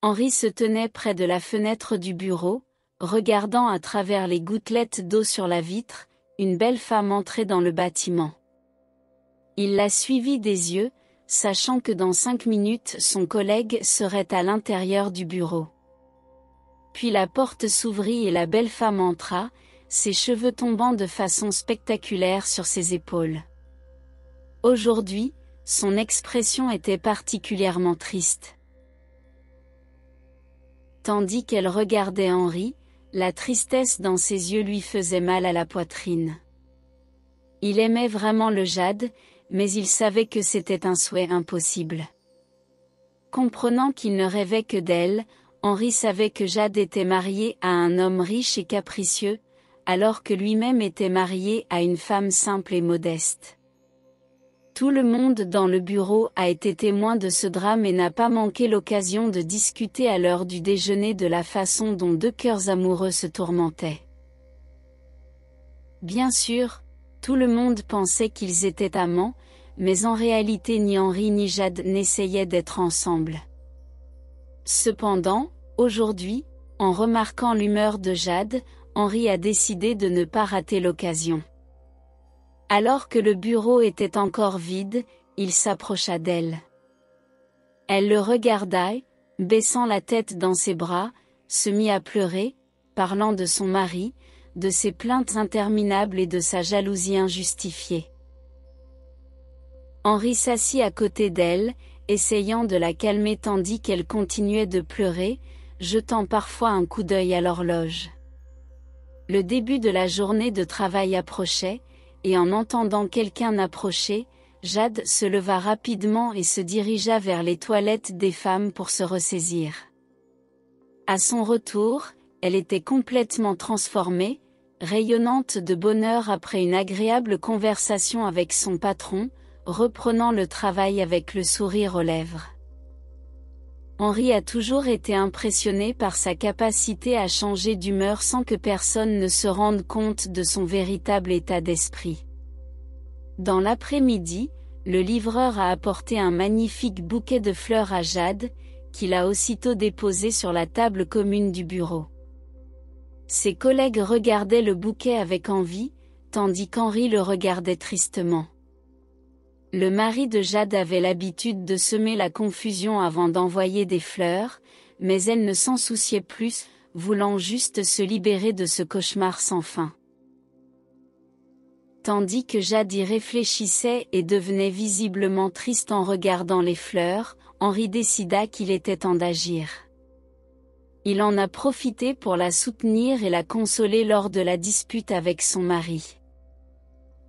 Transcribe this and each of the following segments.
Henri se tenait près de la fenêtre du bureau, regardant à travers les gouttelettes d'eau sur la vitre, une belle femme entrer dans le bâtiment. Il la suivit des yeux, sachant que dans 5 minutes son collègue serait à l'intérieur du bureau. Puis la porte s'ouvrit et la belle femme entra, ses cheveux tombant de façon spectaculaire sur ses épaules. Aujourd'hui, son expression était particulièrement triste. Tandis qu'elle regardait Henri, la tristesse dans ses yeux lui faisait mal à la poitrine. Il aimait vraiment le jade, mais il savait que c'était un souhait impossible. Comprenant qu'il ne rêvait que d'elle, Henri savait que Jade était mariée à un homme riche et capricieux, alors que lui-même était marié à une femme simple et modeste. Tout le monde dans le bureau a été témoin de ce drame et n'a pas manqué l'occasion de discuter à l'heure du déjeuner de la façon dont deux cœurs amoureux se tourmentaient. Bien sûr, tout le monde pensait qu'ils étaient amants, mais en réalité ni Henri ni Jade n'essayaient d'être ensemble. Cependant, aujourd'hui, en remarquant l'humeur de Jade, Henri a décidé de ne pas rater l'occasion. Alors que le bureau était encore vide, il s'approcha d'elle. Elle le regarda, baissant la tête dans ses bras, se mit à pleurer, parlant de son mari, de ses plaintes interminables et de sa jalousie injustifiée. Henri s'assit à côté d'elle, essayant de la calmer tandis qu'elle continuait de pleurer, jetant parfois un coup d'œil à l'horloge. Le début de la journée de travail approchait, et en entendant quelqu'un approcher, Jade se leva rapidement et se dirigea vers les toilettes des femmes pour se ressaisir. À son retour, elle était complètement transformée, rayonnante de bonheur après une agréable conversation avec son patron, reprenant le travail avec le sourire aux lèvres. Henri a toujours été impressionné par sa capacité à changer d'humeur sans que personne ne se rende compte de son véritable état d'esprit. Dans l'après-midi, le livreur a apporté un magnifique bouquet de fleurs à Jade, qu'il a aussitôt déposé sur la table commune du bureau. Ses collègues regardaient le bouquet avec envie, tandis qu'Henri le regardait tristement. Le mari de Jade avait l'habitude de semer la confusion avant d'envoyer des fleurs, mais elle ne s'en souciait plus, voulant juste se libérer de ce cauchemar sans fin. Tandis que Jade y réfléchissait et devenait visiblement triste en regardant les fleurs, Henri décida qu'il était temps d'agir. Il en a profité pour la soutenir et la consoler lors de la dispute avec son mari.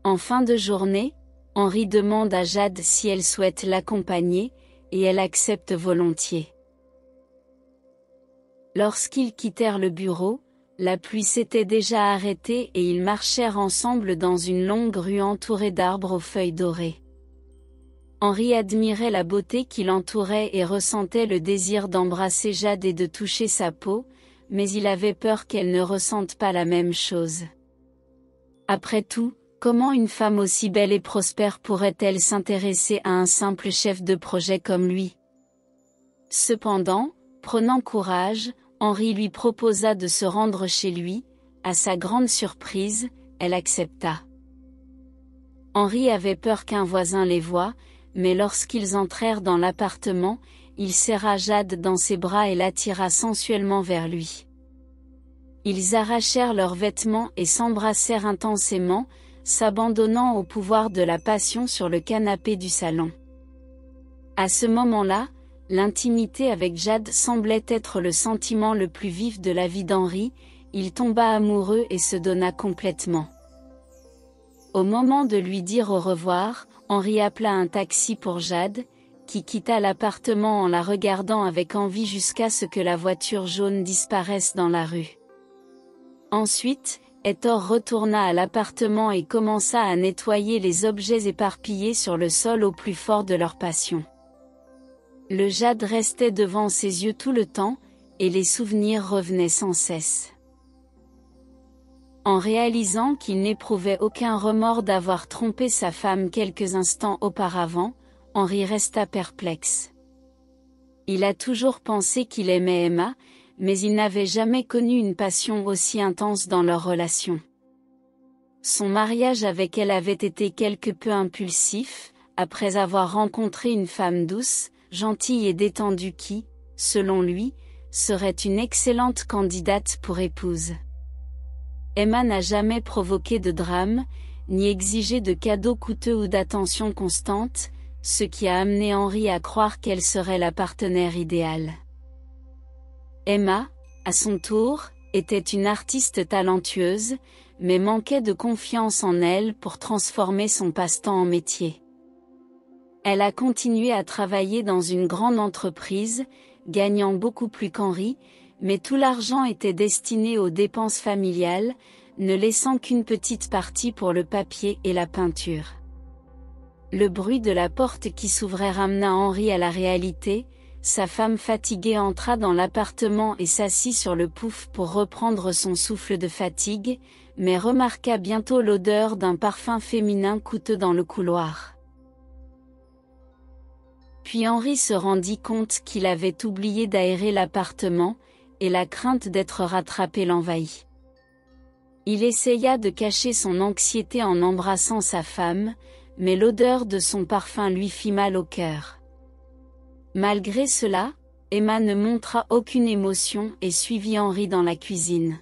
En fin de journée, Henri demande à Jade si elle souhaite l'accompagner, et elle accepte volontiers. Lorsqu'ils quittèrent le bureau, la pluie s'était déjà arrêtée et ils marchèrent ensemble dans une longue rue entourée d'arbres aux feuilles dorées. Henri admirait la beauté qui l'entourait et ressentait le désir d'embrasser Jade et de toucher sa peau, mais il avait peur qu'elle ne ressente pas la même chose. Après tout, comment une femme aussi belle et prospère pourrait-elle s'intéresser à un simple chef de projet comme lui? Cependant, prenant courage, Henri lui proposa de se rendre chez lui. À sa grande surprise, elle accepta. Henri avait peur qu'un voisin les voie, mais lorsqu'ils entrèrent dans l'appartement, il serra Jade dans ses bras et l'attira sensuellement vers lui. Ils arrachèrent leurs vêtements et s'embrassèrent intensément, s'abandonnant au pouvoir de la passion sur le canapé du salon. À ce moment-là, l'intimité avec Jade semblait être le sentiment le plus vif de la vie d'Henri, il tomba amoureux et se donna complètement. Au moment de lui dire au revoir, Henri appela un taxi pour Jade, qui quitta l'appartement en la regardant avec envie jusqu'à ce que la voiture jaune disparaisse dans la rue. Ensuite, Hector retourna à l'appartement et commença à nettoyer les objets éparpillés sur le sol au plus fort de leur passion. Le jade restait devant ses yeux tout le temps, et les souvenirs revenaient sans cesse. En réalisant qu'il n'éprouvait aucun remords d'avoir trompé sa femme quelques instants auparavant, Henri resta perplexe. Il a toujours pensé qu'il aimait Emma, mais il n'avait jamais connu une passion aussi intense dans leur relation. Son mariage avec elle avait été quelque peu impulsif, après avoir rencontré une femme douce, gentille et détendue qui, selon lui, serait une excellente candidate pour épouse. Emma n'a jamais provoqué de drame, ni exigé de cadeaux coûteux ou d'attention constante, ce qui a amené Henri à croire qu'elle serait la partenaire idéale. Emma, à son tour, était une artiste talentueuse, mais manquait de confiance en elle pour transformer son passe-temps en métier. Elle a continué à travailler dans une grande entreprise, gagnant beaucoup plus qu'Henri, mais tout l'argent était destiné aux dépenses familiales, ne laissant qu'une petite partie pour le papier et la peinture. Le bruit de la porte qui s'ouvrait ramena Henri à la réalité. Sa femme fatiguée entra dans l'appartement et s'assit sur le pouf pour reprendre son souffle de fatigue, mais remarqua bientôt l'odeur d'un parfum féminin coûteux dans le couloir. Puis Henri se rendit compte qu'il avait oublié d'aérer l'appartement, et la crainte d'être rattrapé l'envahit. Il essaya de cacher son anxiété en embrassant sa femme, mais l'odeur de son parfum lui fit mal au cœur. Malgré cela, Emma ne montra aucune émotion et suivit Henri dans la cuisine.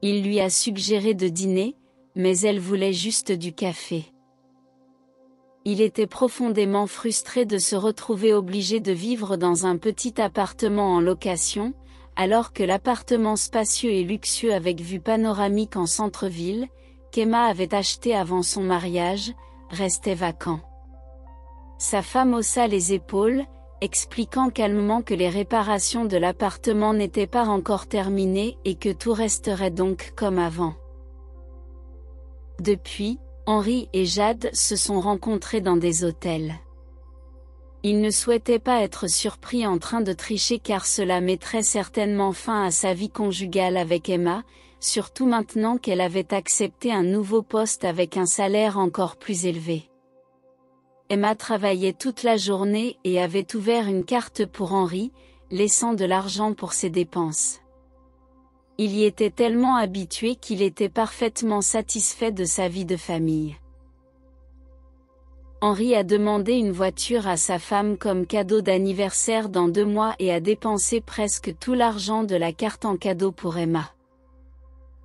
Il lui a suggéré de dîner, mais elle voulait juste du café. Il était profondément frustré de se retrouver obligé de vivre dans un petit appartement en location, alors que l'appartement spacieux et luxueux avec vue panoramique en centre-ville, qu'Emma avait acheté avant son mariage, restait vacant. Sa femme haussa les épaules, expliquant calmement que les réparations de l'appartement n'étaient pas encore terminées et que tout resterait donc comme avant. Depuis, Henri et Jade se sont rencontrés dans des hôtels. Il ne souhaitait pas être surpris en train de tricher car cela mettrait certainement fin à sa vie conjugale avec Emma, surtout maintenant qu'elle avait accepté un nouveau poste avec un salaire encore plus élevé. Emma travaillait toute la journée et avait ouvert une carte pour Henri, laissant de l'argent pour ses dépenses. Il y était tellement habitué qu'il était parfaitement satisfait de sa vie de famille. Henri a demandé une voiture à sa femme comme cadeau d'anniversaire dans 2 mois et a dépensé presque tout l'argent de la carte en cadeau pour Emma.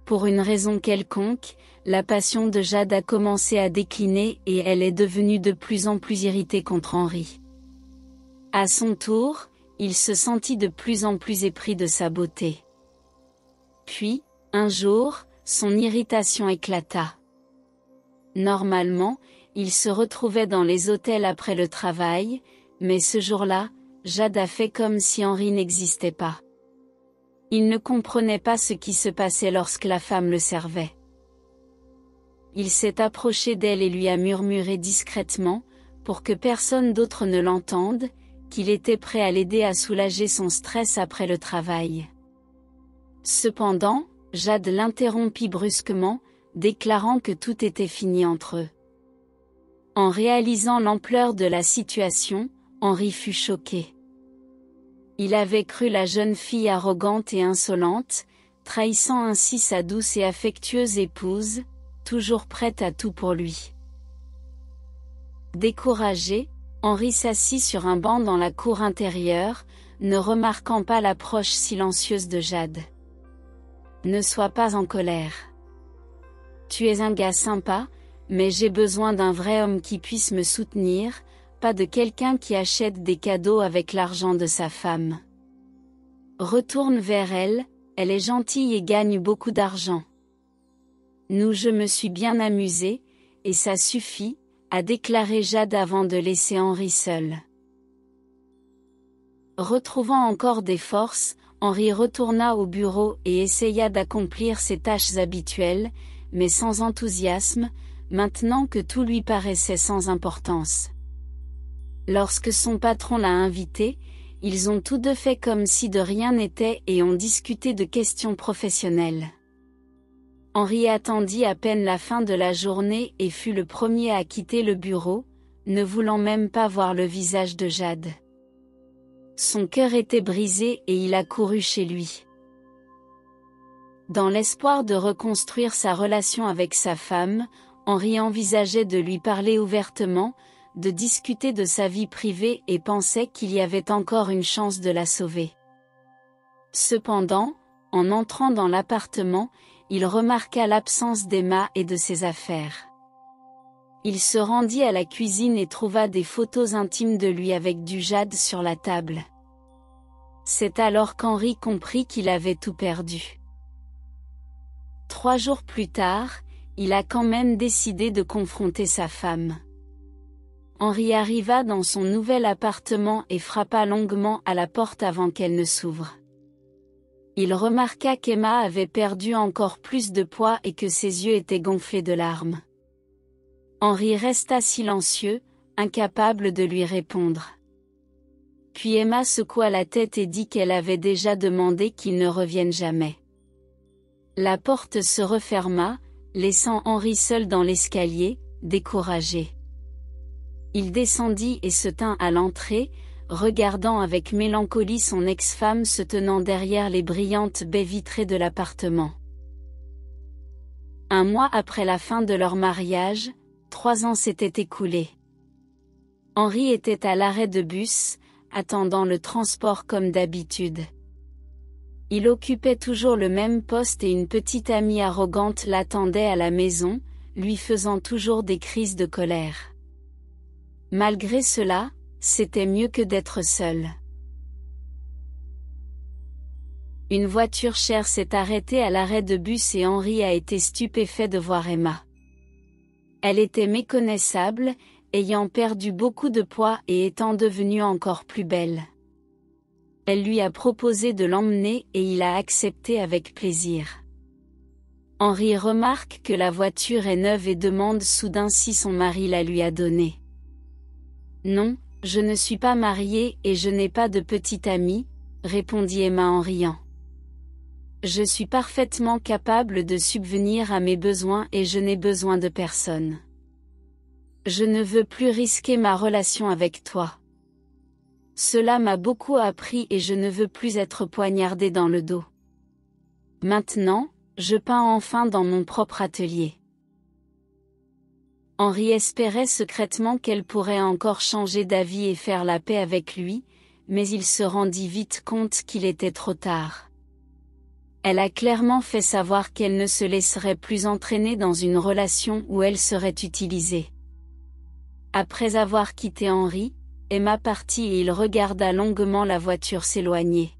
Pour une raison quelconque, la passion de Jade a commencé à décliner et elle est devenue de plus en plus irritée contre Henri. À son tour, il se sentit de plus en plus épris de sa beauté. Puis, un jour, son irritation éclata. Normalement, il se retrouvait dans les hôtels après le travail, mais ce jour-là, Jade a fait comme si Henri n'existait pas. Il ne comprenait pas ce qui se passait lorsque la femme le servait. Il s'est approché d'elle et lui a murmuré discrètement, pour que personne d'autre ne l'entende, qu'il était prêt à l'aider à soulager son stress après le travail. Cependant, Jade l'interrompit brusquement, déclarant que tout était fini entre eux. En réalisant l'ampleur de la situation, Henri fut choqué. Il avait cru la jeune fille arrogante et insolente, trahissant ainsi sa douce et affectueuse épouse, toujours prête à tout pour lui. Découragé, Henri s'assit sur un banc dans la cour intérieure, ne remarquant pas l'approche silencieuse de Jade. « Ne sois pas en colère. Tu es un gars sympa, mais j'ai besoin d'un vrai homme qui puisse me soutenir, pas de quelqu'un qui achète des cadeaux avec l'argent de sa femme. Retourne vers elle, elle est gentille et gagne beaucoup d'argent. Je me suis bien amusée, et ça suffit, a déclaré Jade avant de laisser Henri seul. Retrouvant encore des forces, Henri retourna au bureau et essaya d'accomplir ses tâches habituelles, mais sans enthousiasme, maintenant que tout lui paraissait sans importance. Lorsque son patron l'a invité, ils ont tous deux fait comme si de rien n'était et ont discuté de questions professionnelles. Henri attendit à peine la fin de la journée et fut le premier à quitter le bureau, ne voulant même pas voir le visage de Jade. Son cœur était brisé et il a couru chez lui. Dans l'espoir de reconstruire sa relation avec sa femme, Henri envisageait de lui parler ouvertement, de discuter de sa vie privée et pensait qu'il y avait encore une chance de la sauver. Cependant, en entrant dans l'appartement, il remarqua l'absence d'Emma et de ses affaires. Il se rendit à la cuisine et trouva des photos intimes de lui avec du jade sur la table. C'est alors qu'Henri comprit qu'il avait tout perdu. 3 jours plus tard, il a quand même décidé de confronter sa femme. Henri arriva dans son nouvel appartement et frappa longuement à la porte avant qu'elle ne s'ouvre. Il remarqua qu'Emma avait perdu encore plus de poids et que ses yeux étaient gonflés de larmes. Henri resta silencieux, incapable de lui répondre. Puis Emma secoua la tête et dit qu'elle avait déjà demandé qu'il ne revienne jamais. La porte se referma, laissant Henri seul dans l'escalier, découragé. Il descendit et se tint à l'entrée, regardant avec mélancolie son ex-femme se tenant derrière les brillantes baies vitrées de l'appartement. 1 mois après la fin de leur mariage, 3 ans s'étaient écoulés. Henri était à l'arrêt de bus, attendant le transport comme d'habitude. Il occupait toujours le même poste et une petite amie arrogante l'attendait à la maison, lui faisant toujours des crises de colère. Malgré cela, c'était mieux que d'être seul. Une voiture chère s'est arrêtée à l'arrêt de bus et Henri a été stupéfait de voir Emma. Elle était méconnaissable, ayant perdu beaucoup de poids et étant devenue encore plus belle. Elle lui a proposé de l'emmener et il a accepté avec plaisir. Henri remarque que la voiture est neuve et demande soudain si son mari la lui a donnée. « Non, je ne suis pas mariée et je n'ai pas de petite amie, » répondit Emma en riant. « Je suis parfaitement capable de subvenir à mes besoins et je n'ai besoin de personne. Je ne veux plus risquer ma relation avec toi. Cela m'a beaucoup appris et je ne veux plus être poignardée dans le dos. Maintenant, je peins enfin dans mon propre atelier. » Henri espérait secrètement qu'elle pourrait encore changer d'avis et faire la paix avec lui, mais il se rendit vite compte qu'il était trop tard. Elle a clairement fait savoir qu'elle ne se laisserait plus entraîner dans une relation où elle serait utilisée. Après avoir quitté Henri, Emma partit et il regarda longuement la voiture s'éloigner.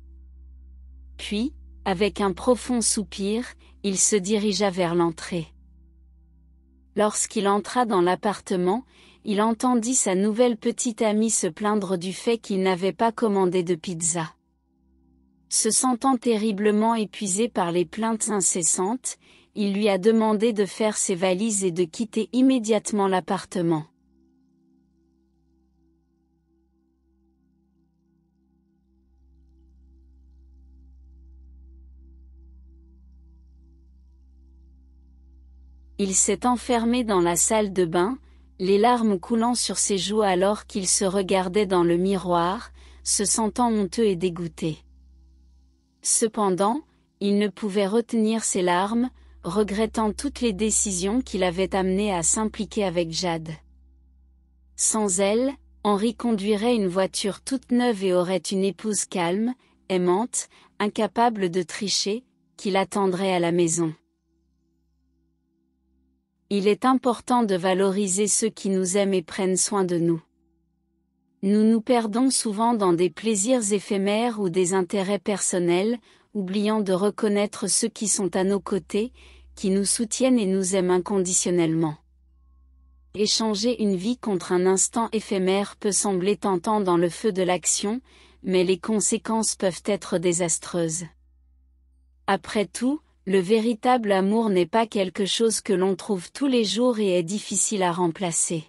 Puis, avec un profond soupir, il se dirigea vers l'entrée. Lorsqu'il entra dans l'appartement, il entendit sa nouvelle petite amie se plaindre du fait qu'il n'avait pas commandé de pizza. Se sentant terriblement épuisé par les plaintes incessantes, il lui a demandé de faire ses valises et de quitter immédiatement l'appartement. Il s'est enfermé dans la salle de bain, les larmes coulant sur ses joues alors qu'il se regardait dans le miroir, se sentant honteux et dégoûté. Cependant, il ne pouvait retenir ses larmes, regrettant toutes les décisions qui l'avaient amené à s'impliquer avec Jade. Sans elle, Henri conduirait une voiture toute neuve et aurait une épouse calme, aimante, incapable de tricher, qui l'attendrait à la maison. Il est important de valoriser ceux qui nous aiment et prennent soin de nous. Nous nous perdons souvent dans des plaisirs éphémères ou des intérêts personnels, oubliant de reconnaître ceux qui sont à nos côtés, qui nous soutiennent et nous aiment inconditionnellement. Échanger une vie contre un instant éphémère peut sembler tentant dans le feu de l'action, mais les conséquences peuvent être désastreuses. Après tout, le véritable amour n'est pas quelque chose que l'on trouve tous les jours et est difficile à remplacer.